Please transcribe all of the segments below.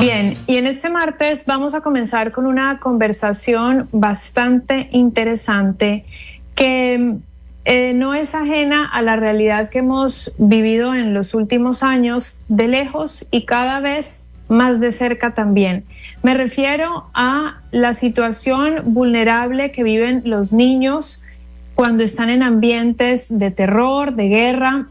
Bien, y en este martes vamos a comenzar con una conversación bastante interesante que no es ajena a la realidad que hemos vivido en los últimos años, de lejos y cada vez más de cerca también. Me refiero a la situación vulnerable que viven los niños cuando están en ambientes de terror, de guerra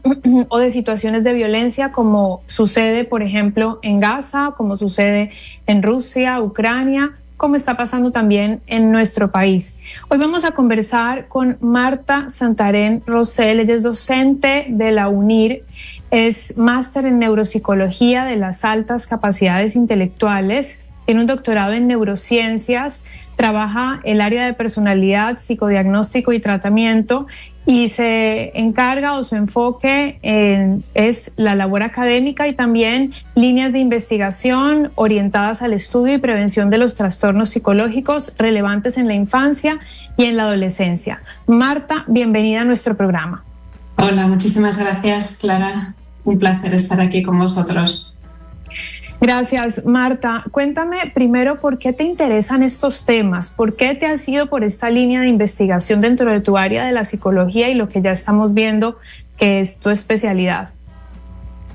o de situaciones de violencia, como sucede, por ejemplo, en Gaza, como sucede en Rusia, Ucrania, como está pasando también en nuestro país. Hoy vamos a conversar con Marta Santarén Rosell. Ella es docente de la UNIR, es máster en neuropsicología de las altas capacidades intelectuales, tiene un doctorado en neurociencias, trabaja el área de personalidad, psicodiagnóstico y tratamiento, y se encarga o su enfoque es la labor académica y también líneas de investigación orientadas al estudio y prevención de los trastornos psicológicos relevantes en la infancia y en la adolescencia. Marta, bienvenida a nuestro programa. Hola, muchísimas gracias, Clara. Un placer estar aquí con vosotros. Gracias, Marta. Cuéntame primero por qué te interesan estos temas, por qué te has ido por esta línea de investigación dentro de tu área de la psicología y lo que ya estamos viendo que es tu especialidad.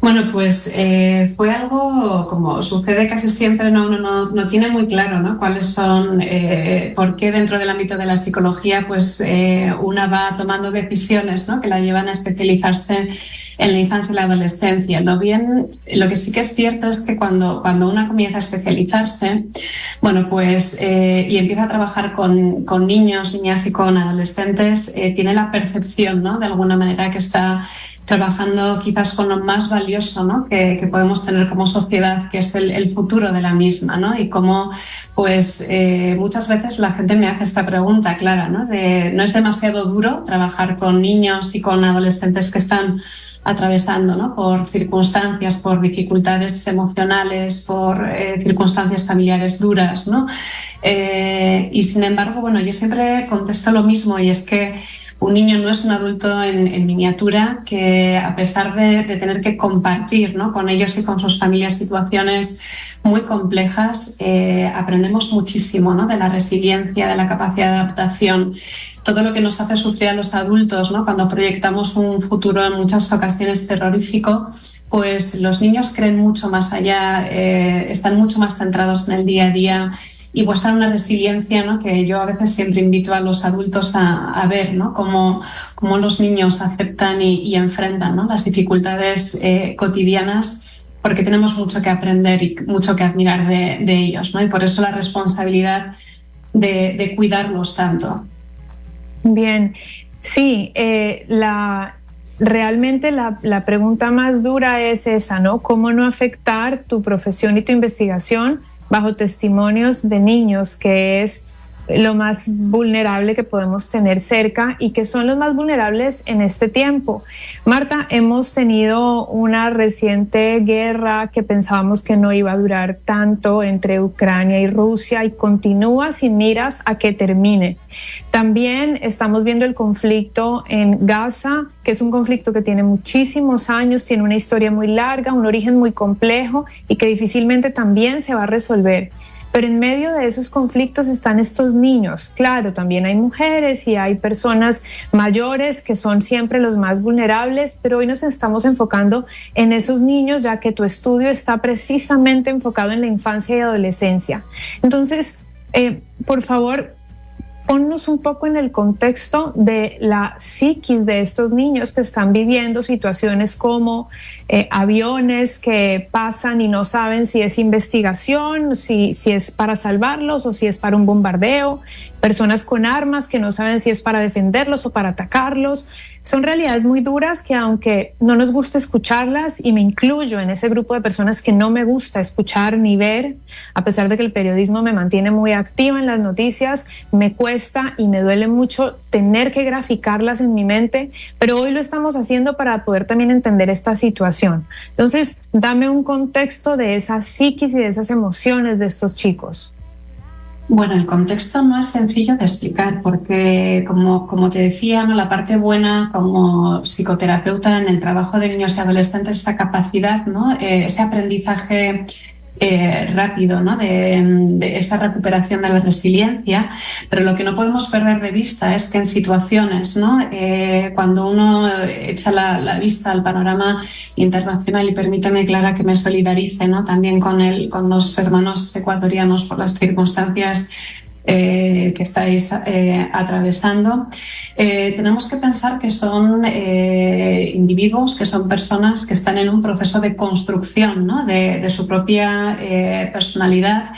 Bueno, pues fue algo, como sucede casi siempre, uno no tiene muy claro, ¿no?, cuáles son, por qué dentro del ámbito de la psicología pues una va tomando decisiones, ¿no?, que la llevan a especializarse en la infancia y la adolescencia. Lo que sí que es cierto es que cuando una comienza a especializarse, bueno, pues y empieza a trabajar con niños, niñas y con adolescentes, tiene la percepción, ¿no?, de alguna manera que está trabajando quizás con lo más valioso, ¿no?, que podemos tener como sociedad, que es el futuro de la misma, ¿no? Y cómo pues muchas veces la gente me hace esta pregunta, Clara, ¿no?, ¿no es demasiado duro trabajar con niños y con adolescentes que están atravesando, ¿no?, por circunstancias, por dificultades emocionales, por circunstancias familiares duras, ¿no? Y sin embargo, bueno, yo siempre contesto lo mismo, y es que un niño no es un adulto en miniatura, que a pesar de tener que compartir, ¿no?, con ellos y con sus familias situaciones muy complejas, aprendemos muchísimo, ¿no?, de la resiliencia, de la capacidad de adaptación. Todo lo que nos hace sufrir a los adultos, ¿no?, cuando proyectamos un futuro en muchas ocasiones terrorífico, pues los niños creen mucho más allá, están mucho más centrados en el día a día y muestran una resiliencia, ¿no?, que yo a veces siempre invito a los adultos a ver, ¿no?, cómo los niños aceptan y enfrentan, ¿no?, las dificultades cotidianas, porque tenemos mucho que aprender y mucho que admirar de ellos, ¿no? Y por eso la responsabilidad de cuidarlos tanto. Bien, sí, realmente la pregunta más dura es esa, ¿no? ¿Cómo no afectar tu profesión y tu investigación bajo testimonios de niños, que es lo más vulnerable que podemos tener cerca y que son los más vulnerables en este tiempo? Marta, hemos tenido una reciente guerra que pensábamos que no iba a durar tanto entre Ucrania y Rusia y continúa sin miras a que termine. También estamos viendo el conflicto en Gaza, que es un conflicto que tiene muchísimos años, tiene una historia muy larga, un origen muy complejo y que difícilmente también se va a resolver. Pero en medio de esos conflictos están estos niños. Claro, también hay mujeres y hay personas mayores que son siempre los más vulnerables, pero hoy nos estamos enfocando en esos niños, ya que tu estudio está precisamente enfocado en la infancia y adolescencia. Entonces, por favor, ponnos un poco en el contexto de la psiquis de estos niños que están viviendo situaciones como aviones que pasan y no saben si es investigación, si es para salvarlos o si es para un bombardeo, personas con armas que no saben si es para defenderlos o para atacarlos. Son realidades muy duras que, aunque no nos gusta escucharlas, y me incluyo en ese grupo de personas que no me gusta escuchar ni ver, a pesar de que el periodismo me mantiene muy activa en las noticias, me cuesta y me duele mucho tener que graficarlas en mi mente, pero hoy lo estamos haciendo para poder también entender esta situación. Entonces, dame un contexto de esa psiquis y de esas emociones de estos chicos. Bueno, el contexto no es sencillo de explicar porque, como te decía, ¿no?, la parte buena como psicoterapeuta en el trabajo de niños y adolescentes, esta capacidad, ¿no?, ese aprendizaje rápido, ¿no? de esta recuperación de la resiliencia, pero lo que no podemos perder de vista es que en situaciones, ¿no? Cuando uno echa la vista al panorama internacional, y permíteme, Clara, que me solidarice, ¿no? También con los hermanos ecuatorianos por las circunstancias que estáis atravesando, tenemos que pensar que son individuos, que son personas que están en un proceso de construcción, ¿no? de su propia personalidad,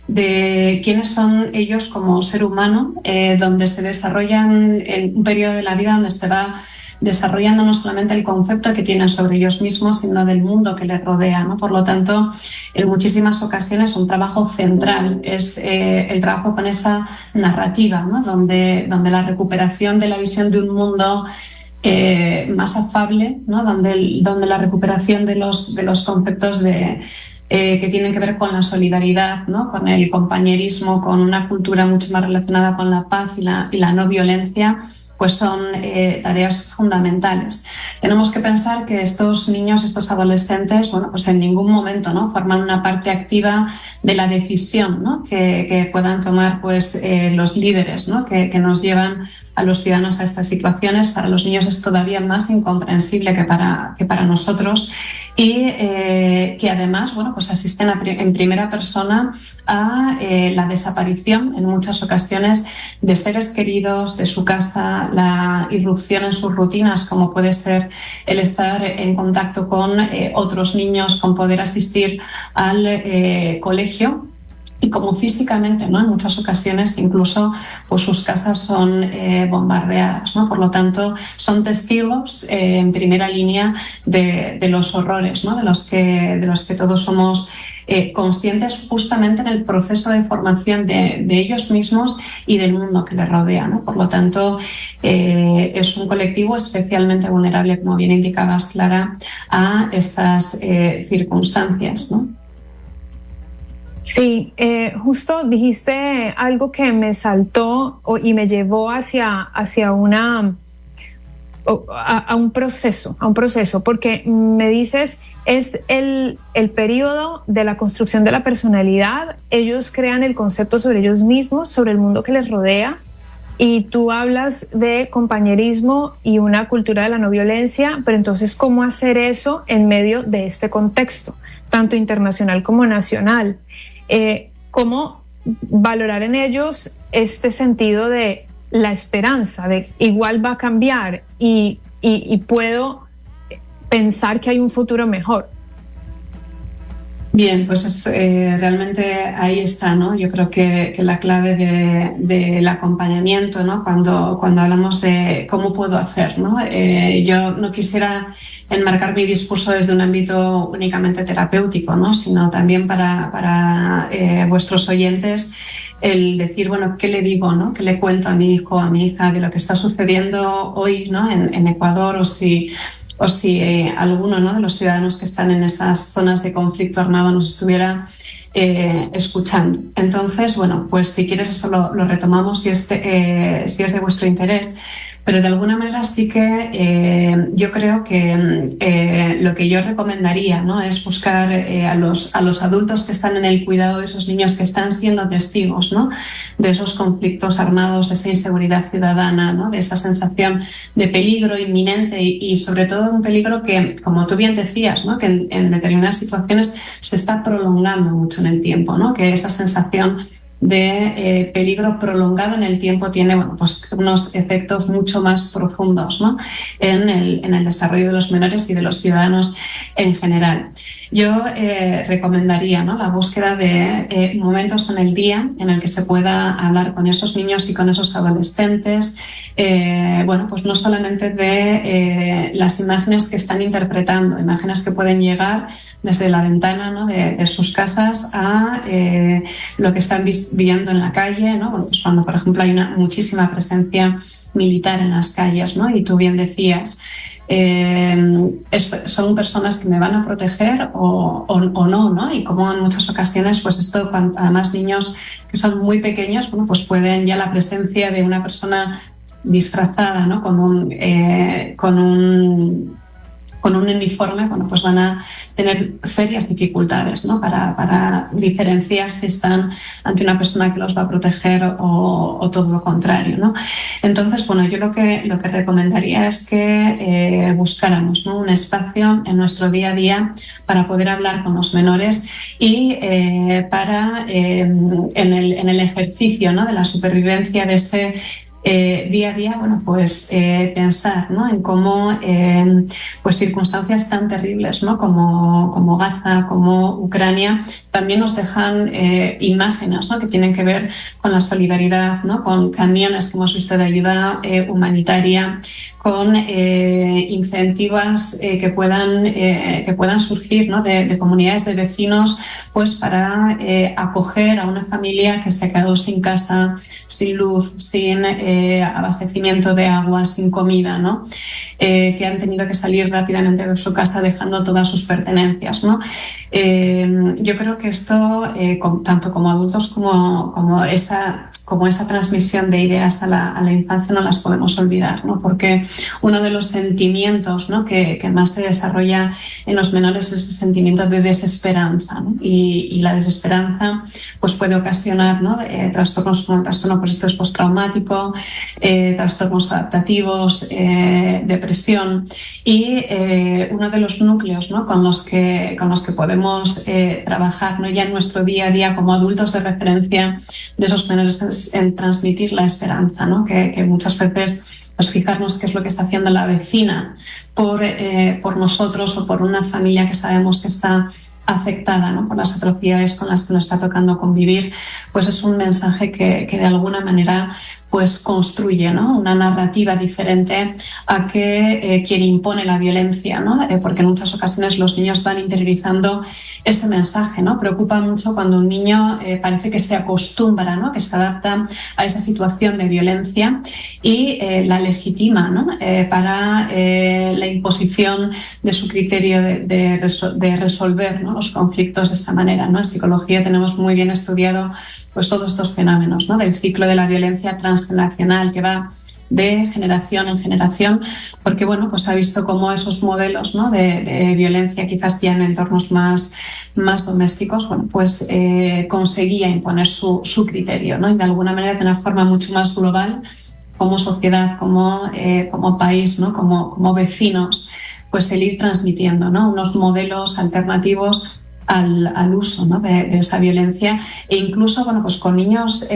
de quiénes son ellos como ser humano, donde se desarrollan en un periodo de la vida donde se va desarrollando no solamente el concepto que tienen sobre ellos mismos, sino del mundo que les rodea, ¿no? Por lo tanto, en muchísimas ocasiones un trabajo central es el trabajo con esa narrativa, ¿no? donde la recuperación de la visión de un mundo más afable, ¿no? donde la recuperación de los conceptos que tienen que ver con la solidaridad, ¿no? Con el compañerismo, con una cultura mucho más relacionada con la paz y la no violencia, pues son tareas fundamentales. Tenemos que pensar que estos niños, estos adolescentes, bueno, pues en ningún momento, ¿no? forman una parte activa de la decisión, ¿no? que puedan tomar pues, los líderes, ¿no? que nos llevan a los ciudadanos a estas situaciones. Para los niños es todavía más incomprensible que para nosotros, y que además, bueno, pues asisten en primera persona a la desaparición en muchas ocasiones de seres queridos, de su casa, la irrupción en sus rutinas, como puede ser el estar en contacto con otros niños, con poder asistir al colegio, y como físicamente, ¿no? En muchas ocasiones incluso pues sus casas son bombardeadas, ¿no? Por lo tanto, son testigos en primera línea de los horrores, ¿no? de los que todos somos conscientes, justamente en el proceso de formación de ellos mismos y del mundo que les rodea, ¿no? Por lo tanto, es un colectivo especialmente vulnerable, como bien indicabas, Clara, a estas circunstancias, ¿no? Sí, justo dijiste algo que me saltó y me llevó hacia un proceso, porque me dices, es el periodo de la construcción de la personalidad. Ellos crean el concepto sobre ellos mismos, sobre el mundo que les rodea, y tú hablas de compañerismo y una cultura de la no violencia, pero entonces, ¿cómo hacer eso en medio de este contexto, tanto internacional como nacional? ¿Cómo valorar en ellos este sentido de la esperanza, de igual va a cambiar y puedo pensar que hay un futuro mejor? Bien, pues realmente ahí está, ¿no? Yo creo que la clave del acompañamiento, ¿no? Cuando hablamos de cómo puedo hacer, ¿no? Yo no quisiera enmarcar mi discurso desde un ámbito únicamente terapéutico, ¿no? Sino también para vuestros oyentes, el decir, bueno, ¿qué le digo, ¿no? ¿Qué le cuento a mi hijo, a mi hija de lo que está sucediendo hoy, ¿no? en Ecuador, o si alguno, ¿no? de los ciudadanos que están en esas zonas de conflicto armado nos estuviera escuchando. Entonces, bueno, pues si quieres eso lo retomamos si es de vuestro interés, pero de alguna manera sí que yo creo que lo que yo recomendaría, ¿no? es buscar a los adultos que están en el cuidado de esos niños, que están siendo testigos, ¿no? de esos conflictos armados, de esa inseguridad ciudadana, ¿no? de esa sensación de peligro inminente y sobre todo un peligro que, como tú bien decías, ¿no? que en determinadas situaciones se está prolongando mucho en el tiempo, ¿no? que esa sensación de peligro prolongado en el tiempo tiene, bueno, pues unos efectos mucho más profundos, ¿no? en el desarrollo de los menores y de los ciudadanos en general. Yo recomendaría, ¿no? la búsqueda de momentos en el día en el que se pueda hablar con esos niños y con esos adolescentes, bueno, pues no solamente de las imágenes que están interpretando, imágenes que pueden llegar desde la ventana, ¿no? de sus casas a lo que están viendo en la calle, ¿no? Bueno, pues cuando, por ejemplo, hay muchísima presencia militar en las calles, ¿no? Y tú bien decías, son personas que me van a proteger o no, ¿no? Y como en muchas ocasiones, pues esto, además niños que son muy pequeños, bueno, pues pueden ya la presencia de una persona disfrazada, ¿no? con con un uniforme, bueno, pues van a tener serias dificultades, ¿no? Para diferenciar si están ante una persona que los va a proteger o todo lo contrario, ¿no? Entonces, bueno, yo lo que recomendaría es que buscáramos, ¿no?, un espacio en nuestro día a día para poder hablar con los menores y para en el ejercicio, ¿no?, de la supervivencia de ese día a día, bueno, pues pensar, ¿no?, en cómo pues circunstancias tan terribles, ¿no?, como Gaza, como Ucrania, también nos dejan imágenes, ¿no?, que tienen que ver con la solidaridad, ¿no?, con camiones que hemos visto de ayuda humanitaria, con incentivos que puedan surgir, ¿no?, de comunidades de vecinos, pues para acoger a una familia que se quedó sin casa, sin luz, sin abastecimiento de agua, sin comida, ¿no? Que han tenido que salir rápidamente de su casa dejando todas sus pertenencias, ¿no? Yo creo que esto, tanto como adultos como esa transmisión de ideas a la infancia, no las podemos olvidar, ¿no? Porque uno de los sentimientos, ¿no?, que más se desarrolla en los menores es el sentimiento de desesperanza, ¿no? Y la desesperanza pues puede ocasionar, ¿no?, trastornos como el trastorno por estrés postraumático, trastornos adaptativos, depresión, y uno de los núcleos, ¿no?, con los que podemos trabajar, ¿no?, ya en nuestro día a día como adultos de referencia de esos menores es en transmitir la esperanza, ¿no?, que muchas veces pues fijarnos qué es lo que está haciendo la vecina por nosotros o por una familia que sabemos que está afectada, ¿no?, por las atrocidades con las que nos está tocando convivir, pues es un mensaje que de alguna manera pues construye, ¿no?, una narrativa diferente a que quien impone la violencia, ¿no? Porque en muchas ocasiones los niños van interiorizando ese mensaje, ¿no? Preocupa mucho cuando un niño parece que se acostumbra, ¿no?, que se adapta a esa situación de violencia y la legitima, ¿no?, para la imposición de su criterio de resolver, ¿no?, los conflictos de esta manera, ¿no? En psicología tenemos muy bien estudiado pues todos estos fenómenos, ¿no?, del ciclo de la violencia transgeneracional que va de generación en generación, porque bueno, pues ha visto cómo esos modelos, ¿no?, de violencia quizás ya en entornos más domésticos, bueno, pues conseguía imponer su criterio, ¿no?, y de alguna manera de una forma mucho más global, como sociedad, como país, ¿no?, como vecinos, pues el ir transmitiendo, ¿no?, unos modelos alternativos al uso, ¿no?, de esa violencia, e incluso, bueno, pues con niños,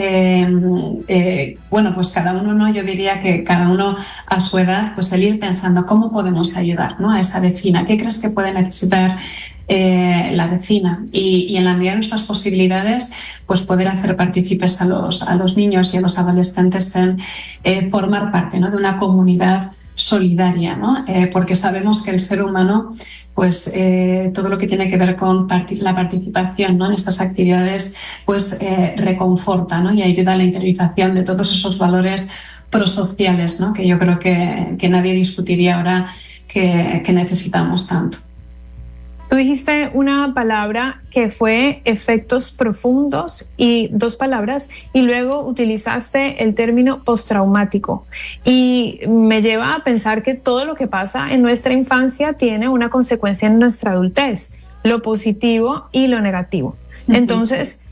bueno, pues cada uno, ¿no?, yo diría que cada uno a su edad, pues el ir pensando cómo podemos ayudar, ¿no?, a esa vecina, qué crees que puede necesitar la vecina, y en la medida de nuestras posibilidades, pues poder hacer partícipes a los niños y a los adolescentes en formar parte, ¿no?, de una comunidad solidaria, ¿no? Porque sabemos que el ser humano, pues todo lo que tiene que ver con la participación, ¿no?, en estas actividades, pues reconforta, ¿no?, y ayuda a la interiorización de todos esos valores prosociales, ¿no?, que yo creo que nadie discutiría ahora que necesitamos tanto. Tú dijiste una palabra que fue efectos profundos, y dos palabras, y luego utilizaste el término postraumático, y me lleva a pensar que todo lo que pasa en nuestra infancia tiene una consecuencia en nuestra adultez, lo positivo y lo negativo. Uh-huh. Entonces,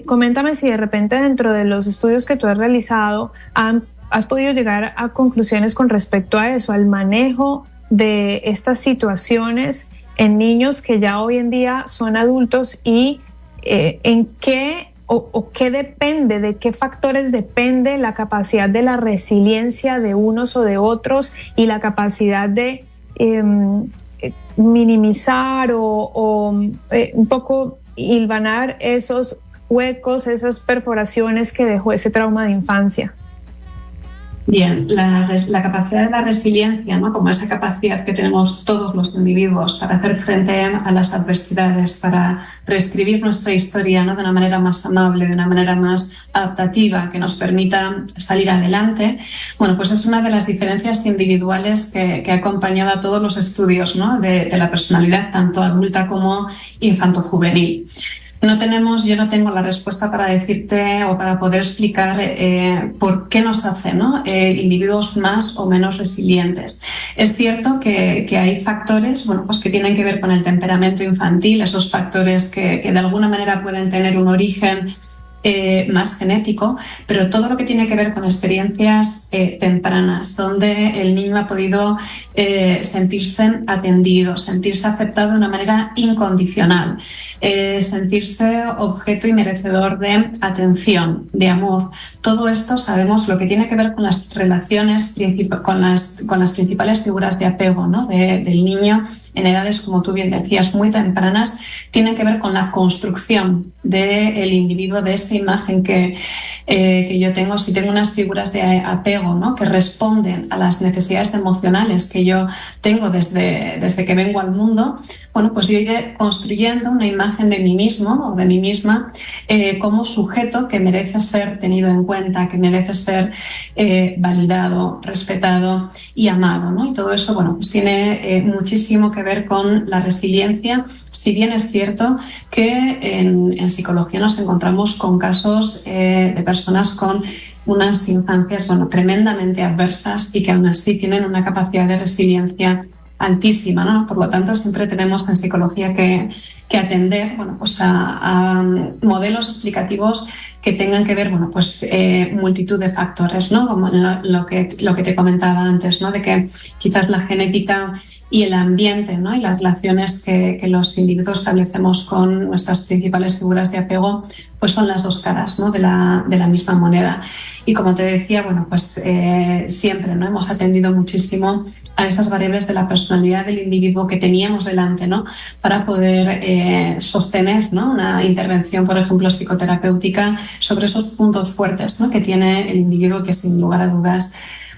coméntame si de repente dentro de los estudios que tú has realizado has podido llegar a conclusiones con respecto a eso, al manejo de estas situaciones en niños que ya hoy en día son adultos, y en qué o qué depende, de qué factores depende la capacidad de la resiliencia de unos o de otros, y la capacidad de minimizar o un poco hilvanar esos huecos, esas perforaciones que dejó ese trauma de infancia. Bien, la capacidad de la resiliencia, ¿no?, como esa capacidad que tenemos todos los individuos para hacer frente a las adversidades, para reescribir nuestra historia, ¿no?, de una manera más amable, de una manera más adaptativa, que nos permita salir adelante, bueno, pues es una de las diferencias individuales que ha acompañado a todos los estudios, ¿no?, de la personalidad, tanto adulta como infanto-juvenil. Yo no tengo la respuesta para decirte o para poder explicar por qué nos hace, ¿no?, individuos más o menos resilientes. Es cierto que hay factores, bueno, pues que tienen que ver con el temperamento infantil, esos factores que de alguna manera pueden tener un origen más genético, pero todo lo que tiene que ver con experiencias tempranas, donde el niño ha podido sentirse atendido, sentirse aceptado de una manera incondicional, sentirse objeto y merecedor de atención, de amor. Todo esto sabemos lo que tiene que ver con las relaciones, con las principales figuras de apego, ¿no? Del niño en edades, como tú bien decías, muy tempranas, tienen que ver con la construcción del individuo, de esta imagen que yo tengo. Si tengo unas figuras de apego, ¿no? Que responden a las necesidades emocionales que yo tengo desde que vengo al mundo, bueno, pues yo iré construyendo una imagen de mí mismo o de mí misma como sujeto que merece ser tenido en cuenta, que merece ser validado, respetado y amado, ¿no? Y todo eso, bueno, pues tiene muchísimo que ver con la resiliencia, si bien es cierto que en psicología nos encontramos con casos de personas con unas infancias, bueno, tremendamente adversas y que aún así tienen una capacidad de resiliencia altísima, ¿no? Por lo tanto, siempre tenemos en psicología que atender, bueno, pues a modelos explicativos que tengan que ver, bueno, pues multitud de factores, ¿no? Como lo que te comentaba antes, ¿no? De que quizás la genética y el ambiente, ¿no? Y las relaciones que los individuos establecemos con nuestras principales figuras de apego, pues son las dos caras, ¿no? de la misma moneda. Y como te decía, bueno, pues siempre, ¿no? Hemos atendido muchísimo a esas variables de la personalidad del individuo que teníamos delante, ¿no? Para poder sostener, ¿no? Una intervención, por ejemplo, psicoterapéutica sobre esos puntos fuertes, ¿no? Que tiene el individuo, que sin lugar a dudas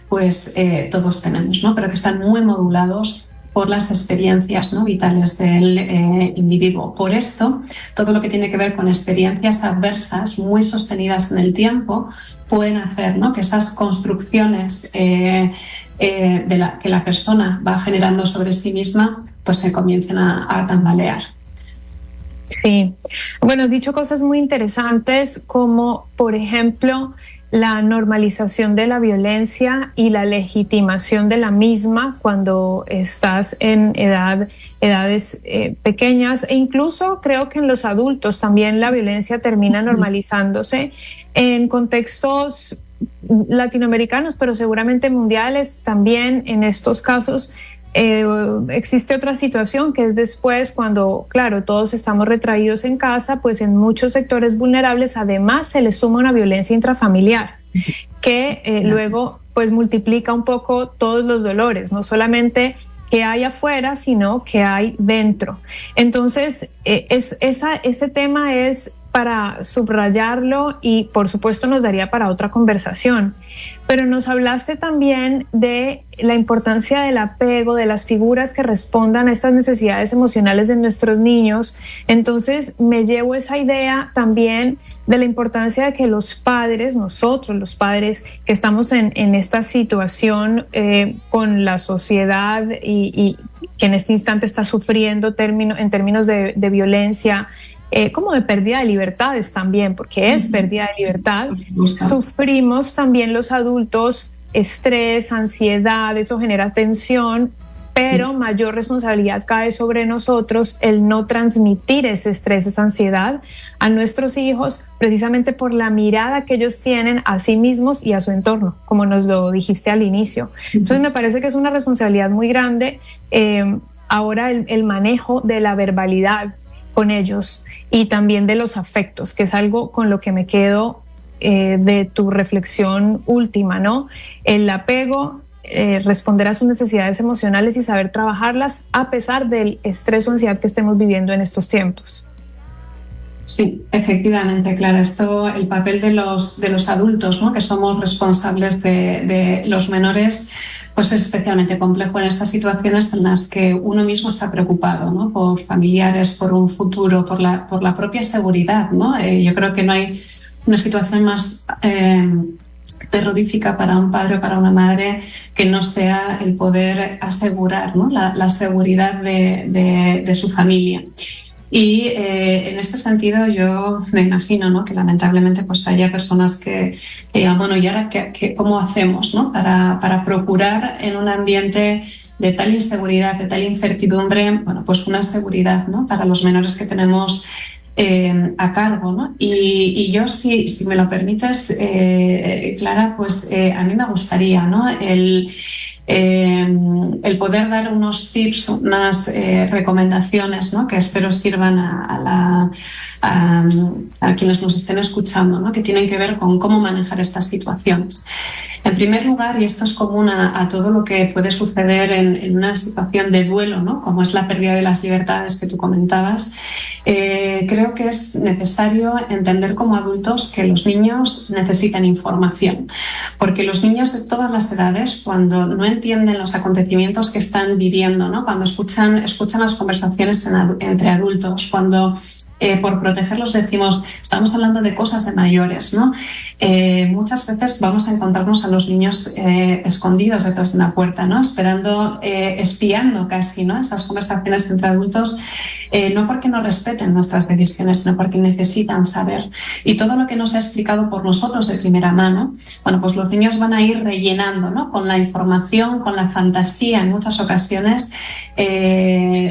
pues todos tenemos, ¿no? Pero que están muy modulados por las experiencias, ¿no? Vitales del individuo. Por esto, todo lo que tiene que ver con experiencias adversas muy sostenidas en el tiempo pueden hacer, ¿no? Que esas construcciones que la persona va generando sobre sí misma pues se comiencen a tambalear. Sí, bueno, has dicho cosas muy interesantes como, por ejemplo, la normalización de la violencia y la legitimación de la misma cuando estás en edades pequeñas, e incluso creo que en los adultos también la violencia termina normalizándose en contextos latinoamericanos, pero seguramente mundiales también. En estos casos existe otra situación que es después, cuando, claro, todos estamos retraídos en casa, pues en muchos sectores vulnerables además se le suma una violencia intrafamiliar que luego pues multiplica un poco todos los dolores, no solamente que hay afuera, sino que hay dentro. Entonces, ese tema es para subrayarlo y por supuesto nos daría para otra conversación. Pero nos hablaste también de la importancia del apego, de las figuras que respondan a estas necesidades emocionales de nuestros niños. Entonces me llevo esa idea también de la importancia de que los padres, nosotros los padres que estamos en esta situación con la sociedad y que en este instante está sufriendo en términos de violencia, como de pérdida de libertades también, porque es pérdida de libertad. Sufrimos también los adultos estrés, ansiedad, eso genera tensión, pero mayor responsabilidad cae sobre nosotros el no transmitir ese estrés, esa ansiedad a nuestros hijos, precisamente por la mirada que ellos tienen a sí mismos y a su entorno, como nos lo dijiste al inicio. Entonces me parece que es una responsabilidad muy grande ahora el manejo de la verbalidad con ellos y también de los afectos, que es algo con lo que me quedo de tu reflexión última, ¿no? El apego, responder a sus necesidades emocionales y saber trabajarlas a pesar del estrés o ansiedad que estemos viviendo en estos tiempos. Sí, efectivamente, Clara. Esto, el papel de los adultos, ¿no? Que somos responsables de los menores, pues es especialmente complejo en estas situaciones en las que uno mismo está preocupado, ¿no? Por familiares, por un futuro, por la propia seguridad, ¿no? Yo creo que no hay una situación más terrorífica para un padre o para una madre que no sea el poder asegurar, ¿no? la seguridad de su familia. Y en este sentido yo me imagino, ¿no?, que lamentablemente pues haya personas que digan, bueno, ¿y ahora cómo hacemos, ¿no?, para procurar en un ambiente de tal inseguridad, de tal incertidumbre, bueno, pues una seguridad, ¿no?, para los menores que tenemos a cargo, ¿no? Y yo, si me lo permites, Clara, pues a mí me gustaría, ¿no?, el poder dar unos tips, unas recomendaciones, ¿no?, que espero sirvan a quienes nos estén escuchando, ¿no?, que tienen que ver con cómo manejar estas situaciones. En primer lugar, y esto es común a todo lo que puede suceder en una situación de duelo, ¿no?, como es la pérdida de las libertades que tú comentabas, creo que es necesario entender como adultos que los niños necesitan información, porque los niños de todas las edades, cuando no entienden los acontecimientos que están viviendo, ¿no?, cuando escuchan las conversaciones entre adultos, cuando por protegerlos decimos, estamos hablando de cosas de mayores, ¿no? Muchas veces vamos a encontrarnos a los niños escondidos detrás de una puerta, ¿no?, esperando, espiando casi, ¿no?, esas conversaciones entre adultos, no porque no respeten nuestras decisiones, sino porque necesitan saber. Y todo lo que nos ha explicado por nosotros de primera mano, bueno, pues los niños van a ir rellenando, ¿no?, con la información, con la fantasía en muchas ocasiones,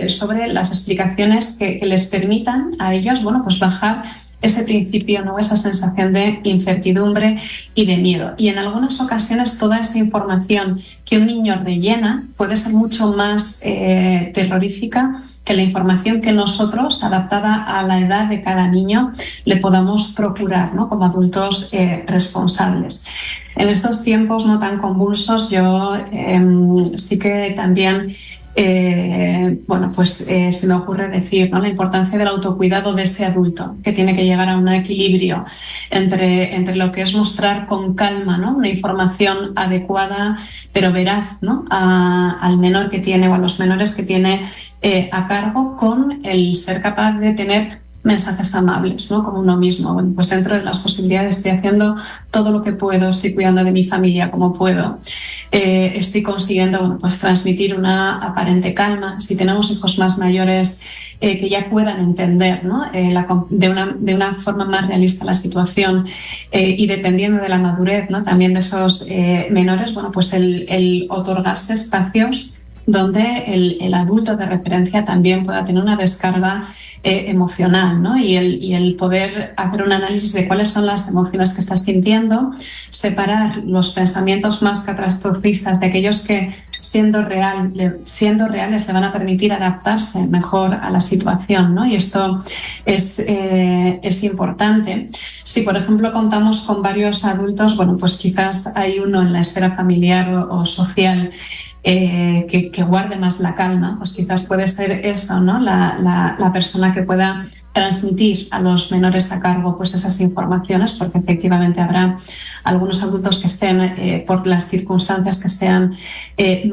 sobre las explicaciones que les permitan a ellos, bueno, pues bajar ese principio, ¿no?, esa sensación de incertidumbre y de miedo. Y en algunas ocasiones toda esa información que un niño rellena puede ser mucho más terrorífica que la información que nosotros, adaptada a la edad de cada niño, le podamos procurar, ¿no?, como adultos responsables. En estos tiempos no tan convulsos, yo sí que también bueno, pues se me ocurre decir, ¿no?, la importancia del autocuidado de ese adulto, que tiene que llegar a un equilibrio entre lo que es mostrar con calma, ¿no?, una información adecuada pero veraz, ¿no?, al menor que tiene o a los menores que tiene a cargo, con el ser capaz de tener mensajes amables, ¿no?, como uno mismo. Bueno, pues dentro de las posibilidades estoy haciendo todo lo que puedo, estoy cuidando de mi familia como puedo, estoy consiguiendo, bueno, pues transmitir una aparente calma. Si tenemos hijos más mayores, que ya puedan entender, ¿no?, de una forma más realista la situación, y dependiendo de la madurez, ¿no?, también de esos menores, bueno, pues el otorgarse espacios donde el adulto de referencia también pueda tener una descarga emocional, ¿no?, y el poder hacer un análisis de cuáles son las emociones que estás sintiendo, separar los pensamientos más catastrofistas de aquellos que, siendo reales, le van a permitir adaptarse mejor a la situación, ¿no? Y esto es importante. Si, por ejemplo, contamos con varios adultos, bueno, pues quizás hay uno en la esfera familiar o social que guarde más la calma, pues quizás puede ser eso, ¿no?, la persona que pueda transmitir a los menores a cargo pues esas informaciones, porque efectivamente habrá algunos adultos que estén por las circunstancias que sean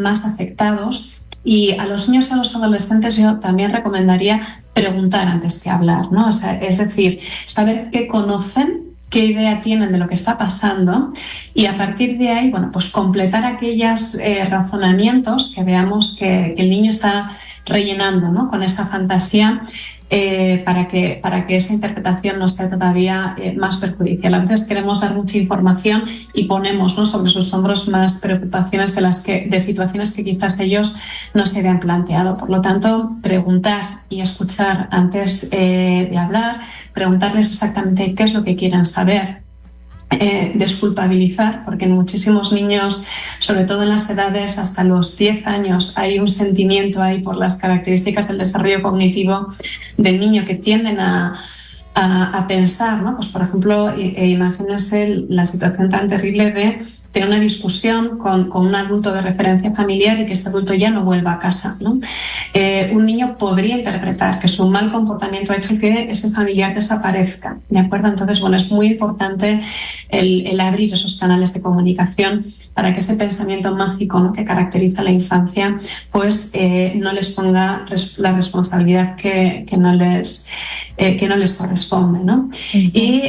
más afectados. Y a los niños y a los adolescentes yo también recomendaría preguntar antes que hablar, ¿no? O sea, es decir, saber qué conocen, qué idea tienen de lo que está pasando, y a partir de ahí, bueno, pues completar aquellos razonamientos que veamos que el niño está rellenando, ¿no?, con esa fantasía, para que esa interpretación no sea todavía más perjudicial. A veces queremos dar mucha información y ponemos, ¿no?, sobre sus hombros más preocupaciones de situaciones que quizás ellos no se habían planteado. Por lo tanto, preguntar y escuchar antes de hablar, preguntarles exactamente qué es lo que quieren saber, desculpabilizar, porque en muchísimos niños, sobre todo en las edades hasta los 10 años, hay un sentimiento ahí por las características del desarrollo cognitivo del niño que tienden a pensar, ¿no? Pues por ejemplo, imagínense la situación tan terrible de tener una discusión con un adulto de referencia familiar y que ese adulto ya no vuelva a casa, ¿no? Un niño podría interpretar que su mal comportamiento ha hecho que ese familiar desaparezca, ¿de acuerdo? Entonces, bueno, es muy importante el abrir esos canales de comunicación para que ese pensamiento mágico, ¿no?, que caracteriza la infancia, pues no les ponga la responsabilidad que no les corresponde, ¿no? Uh-huh. Y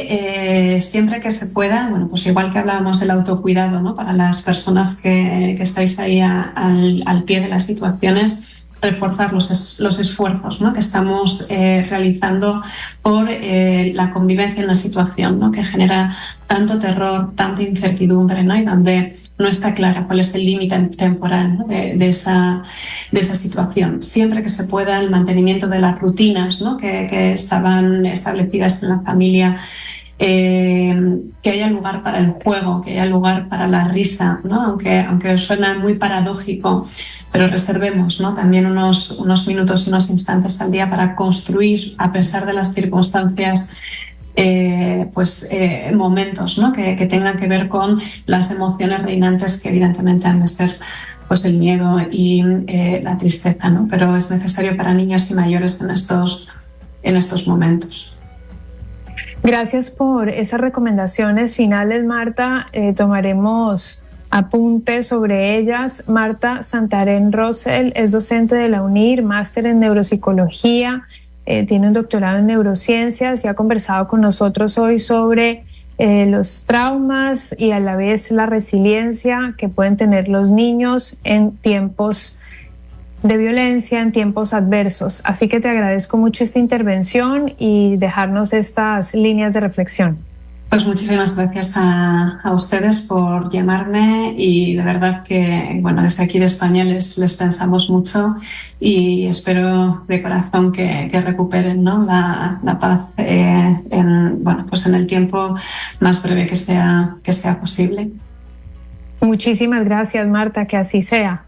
siempre que se pueda, bueno, pues igual que hablábamos del autocuidado, ¿no?, para las personas que estáis ahí al pie de las situaciones, reforzar los esfuerzos, ¿no?, que estamos realizando por la convivencia en una situación, ¿no?, que genera tanto terror, tanta incertidumbre, ¿no?, y donde no está clara cuál es el límite temporal, ¿no?, de esa situación. Siempre que se pueda, el mantenimiento de las rutinas, ¿no?, que estaban establecidas en la familia, que haya lugar para el juego, que haya lugar para la risa, ¿no?, aunque suena muy paradójico, pero reservemos, ¿no?, también unos minutos y unos instantes al día para construir, a pesar de las circunstancias, momentos, ¿no?, que tengan que ver con las emociones reinantes, que evidentemente han de ser pues el miedo y la tristeza, ¿no?, pero es necesario para niños y mayores en estos momentos. Gracias por esas recomendaciones finales, Marta. Tomaremos apuntes sobre ellas. Marta Santarén Rosell es docente de la UNIR, máster en neuropsicología, tiene un doctorado en neurociencias y ha conversado con nosotros hoy sobre los traumas y a la vez la resiliencia que pueden tener los niños en tiempos de violencia, en tiempos adversos. Así que te agradezco mucho esta intervención y dejarnos estas líneas de reflexión. Pues muchísimas gracias a ustedes por llamarme, y de verdad que, bueno, desde aquí de España les pensamos mucho y espero de corazón que recuperen, ¿no?, la paz en el tiempo más breve que sea posible. Muchísimas gracias, Marta, que así sea.